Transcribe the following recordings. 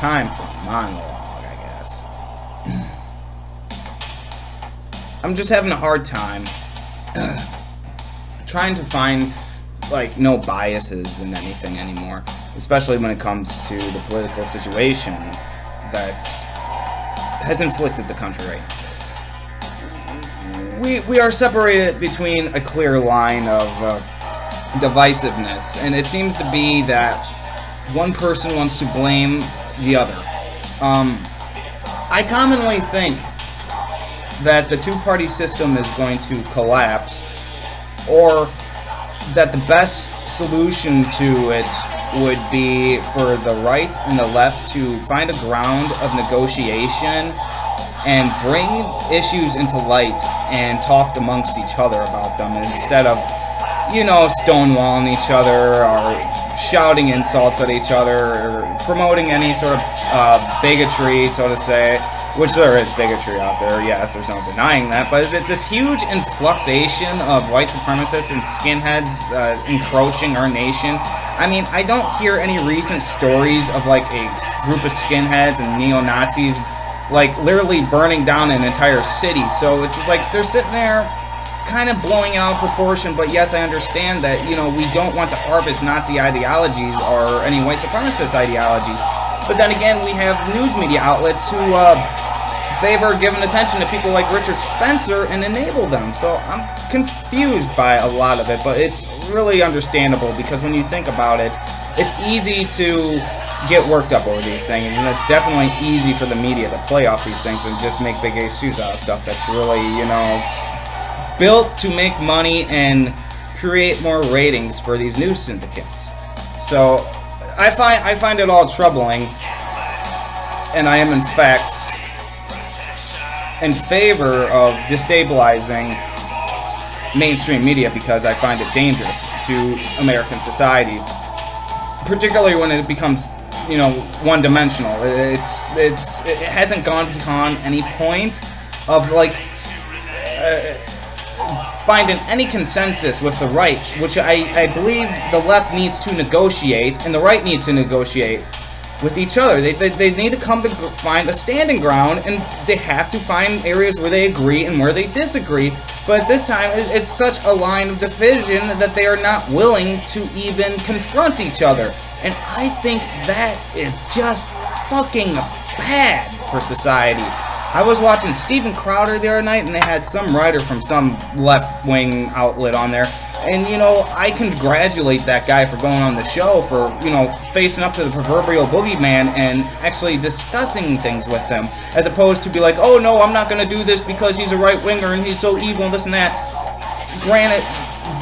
time for a monologue, I guess. I'm just having a hard time trying to find, like, no biases in anything anymore, especially when it comes to the political situation that has inflicted the country right now. We are separated between a clear line of divisiveness, and it seems to be that one person wants to blame the other. I commonly think that the two-party system is going to collapse, or that the best solution to it would be for the right and the left to find a ground of negotiation and bring issues into light and talk amongst each other about them instead of, stonewalling each other or shouting insults at each other or promoting any sort of bigotry, so to say, which there is bigotry out there, yes, there's no denying that, but is it this huge influxation of white supremacists and skinheads encroaching our nation? I mean, I don't hear any recent stories of, like, a group of skinheads and neo-Nazis, like, literally burning down an entire city. So it's just like they're sitting there kind of blowing out proportion. But yes, I understand that, we don't want to harvest Nazi ideologies or any white supremacist ideologies. But then again, we have news media outlets who favor giving attention to people like Richard Spencer and enable them. So I'm confused by a lot of it, but it's really understandable because when you think about it, it's easy to get worked up over these things, and it's definitely easy for the media to play off these things and just make big issues out of stuff that's really, built to make money and create more ratings for these news syndicates. So I find it all troubling, and I am in fact in favor of destabilizing mainstream media because I find it dangerous to American society, particularly when it becomes one-dimensional. It hasn't gone beyond any point of finding any consensus with the right, which I believe the left needs to negotiate and the right needs to negotiate with each other. They need to come to find a standing ground, and they have to find areas where they agree and where they disagree. But this time, it's such a line of division that they are not willing to even confront each other. And I think that is just fucking bad for society. I was watching Steven Crowder the other night, and they had some writer from some left-wing outlet on there. And, I congratulate that guy for going on the show, for, facing up to the proverbial boogeyman and actually discussing things with him, as opposed to be like, oh no, I'm not going to do this because he's a right-winger and he's so evil and this and that. Granted,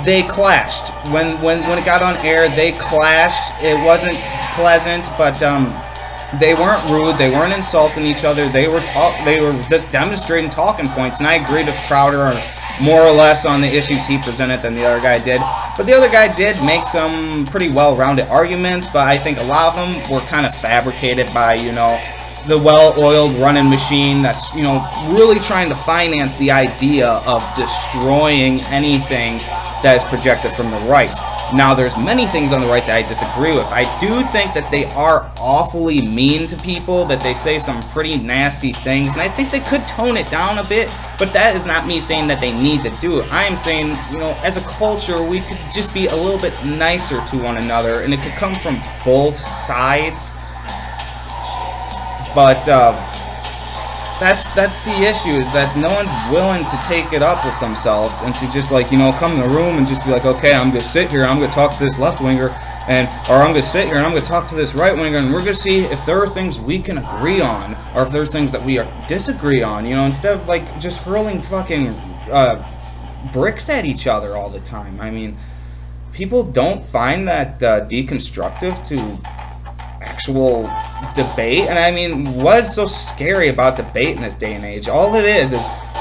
they clashed. When it got on air, they clashed. It wasn't pleasant, but they weren't rude. They weren't insulting each other. They were just demonstrating talking points, and I agreed with Crowder more or less on the issues he presented than the other guy did. But the other guy did make some pretty well-rounded arguments, but I think a lot of them were kind of fabricated by, the well-oiled running machine that's, really trying to finance the idea of destroying anything that is projected from the right. Now, there's many things on the right that I disagree with. I do think that they are awfully mean to people, that they say some pretty nasty things, and I think they could tone it down a bit, but that is not me saying that they need to do it. I am saying, as a culture, we could just be a little bit nicer to one another, and it could come from both sides. But that's the issue, is that no one's willing to take it up with themselves and to just come in the room and just be like, okay, I'm going to sit here, I'm going to talk to this left winger, or I'm going to sit here and I'm going to talk to this right winger, and we're going to see if there are things we can agree on or if there are things that we disagree on, instead of just hurling fucking bricks at each other all the time. I mean, people don't find that deconstructive to actual debate. And I mean, what is so scary about debate in this day and age? All it is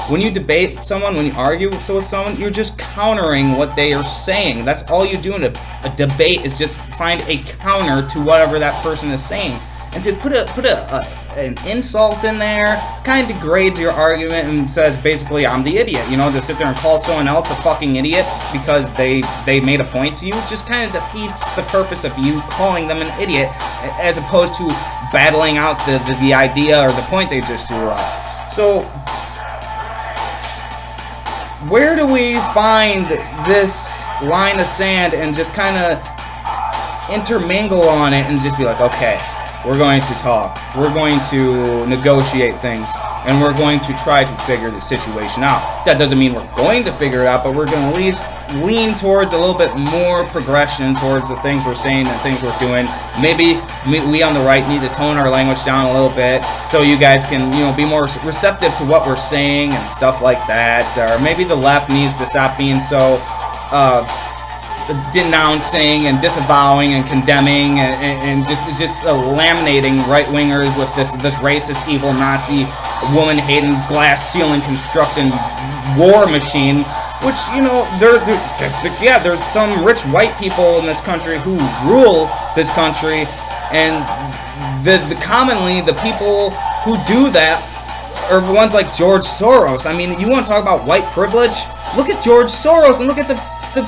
when you debate someone, when you argue with someone, you're just countering what they are saying. That's all you do in a debate, is just find a counter to whatever that person is saying. and to put an insult in there kind of degrades your argument and says basically I'm the idiot. You know, to sit there and call someone else a fucking idiot because they made a point to you just kind of defeats the purpose of you calling them an idiot, as opposed to battling out the idea or the point they just drew up. So where do we find this line of sand and just kind of intermingle on it and just be like, okay, we're going to talk, we're going to negotiate things, and we're going to try to figure the situation out? That doesn't mean we're going to figure it out, but we're going to at least lean towards a little bit more progression towards the things we're saying and things we're doing. Maybe we on the right need to tone our language down a little bit so you guys can, you know, be more receptive to what we're saying and stuff like that. Or maybe the left needs to stop being so denouncing and disavowing and condemning and just laminating right-wingers with this racist, evil, Nazi, woman-hating, glass-ceiling constructing war machine, which, you know, there's some rich white people in this country who rule this country, and commonly the people who do that are ones like George Soros. I mean, you want to talk about white privilege? Look at George Soros and look at the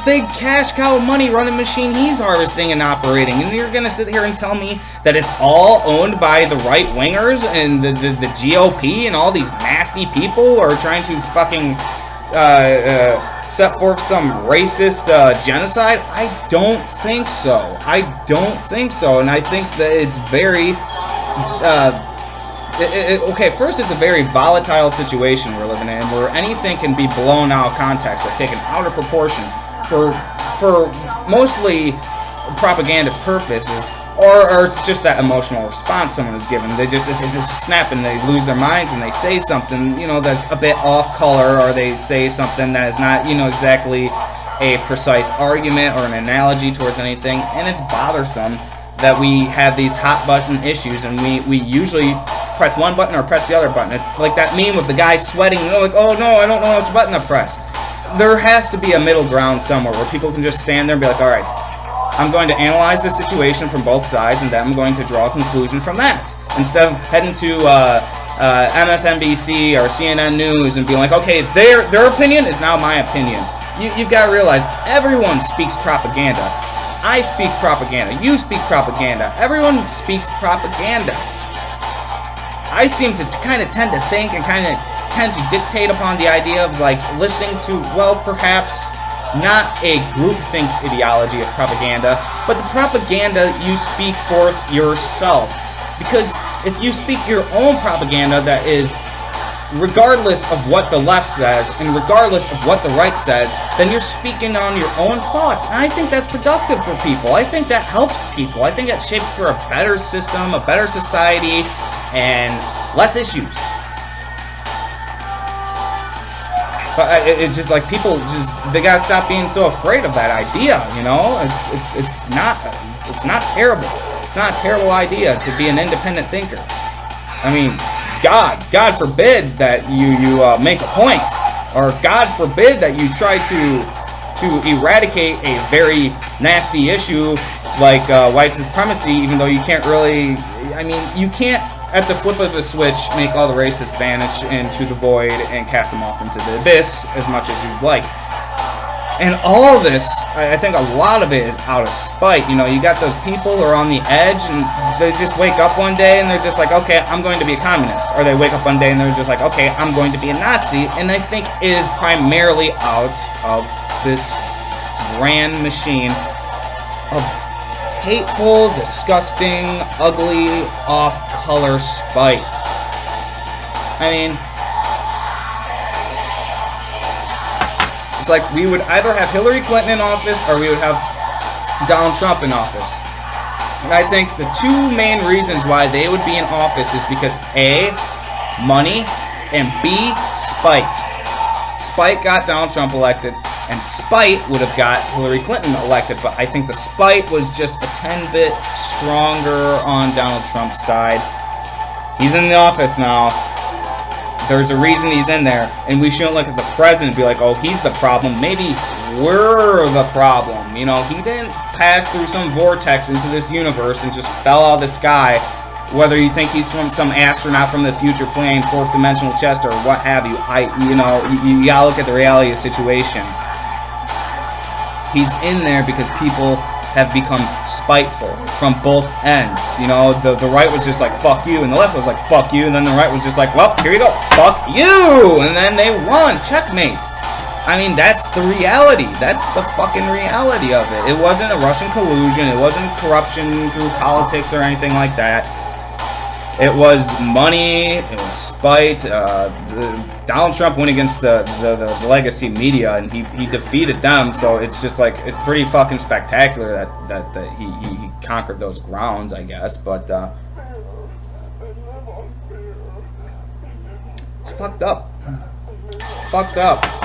big cash cow money running machine he's harvesting and operating, and you're gonna sit here and tell me that it's all owned by the right wingers and the GOP and all these nasty people who are trying to fucking set forth some racist genocide? I don't think so. And I think that it's very okay, first, it's a very volatile situation we're living in, where anything can be blown out of context or taken out of proportion for mostly propaganda purposes, or it's just that emotional response someone is given. They just snap and they lose their minds and they say something, you know, that's a bit off color, or they say something that is not, you know, exactly a precise argument or an analogy towards anything, and it's bothersome that we have these hot button issues and we usually press one button or press the other button. It's like that meme of the guy sweating and they're like, oh no, I don't know which button to press. There has to be a middle ground somewhere where people can just stand there and be like, alright, I'm going to analyze the situation from both sides and then I'm going to draw a conclusion from that. Instead of heading to MSNBC or CNN News and being like, okay, their opinion is now my opinion. You've got to realize everyone speaks propaganda. I speak propaganda. You speak propaganda. Everyone speaks propaganda. I seem to kind of tend to think and kind of tend to dictate upon the idea of like listening to, well, perhaps not a groupthink ideology of propaganda, but the propaganda you speak forth yourself. Because if you speak your own propaganda that is regardless of what the left says and regardless of what the right says, then you're speaking on your own thoughts. And I think that's productive for people. I think that helps people. I think that shapes for a better system, a better society, and less issues. But it's just like people they gotta stop being so afraid of that idea, you know? It's not terrible. It's not a terrible idea to be an independent thinker. I mean, God forbid that you make a point, or God forbid that you try to eradicate a very nasty issue like white supremacy, even though you can't really, I mean, you can't at the flip of a switch make all the racists vanish into the void and cast them off into the abyss as much as you'd like. And all of this, I think a lot of it is out of spite. You know, you got those people who are on the edge and they just wake up one day and they're just like, okay, I'm going to be a communist. Or they wake up one day and they're just like, okay, I'm going to be a Nazi. And I think it is primarily out of this grand machine of hateful, disgusting, ugly, off-color spite. I mean, it's like we would either have Hillary Clinton in office or we would have Donald Trump in office. And I think the two main reasons why they would be in office is because A, money, and B, spite. Spite got Donald Trump elected, and spite would have got Hillary Clinton elected, but I think the spite was just a 10-bit stronger on Donald Trump's side. He's in the office now. There's a reason he's in there, and we shouldn't look at the president and be like, oh, he's the problem. Maybe we're the problem. You know, he didn't pass through some vortex into this universe and just fell out of the sky. Whether you think he's from some astronaut from the future playing fourth dimensional chess or what have you, you gotta look at the reality of the situation. He's in there because people have become spiteful from both ends. You know, the right was just like, fuck you, and the left was like, fuck you, and then the right was just like, well, here you go, fuck you, and then they won, checkmate. I mean, that's the reality. That's the fucking reality of it. It wasn't a Russian collusion. It wasn't corruption through politics or anything like that. It was money. It was spite. Donald Trump went against the legacy media, and he defeated them. So it's just like, it's pretty fucking spectacular that he conquered those grounds, I guess. But it's fucked up. It's fucked up.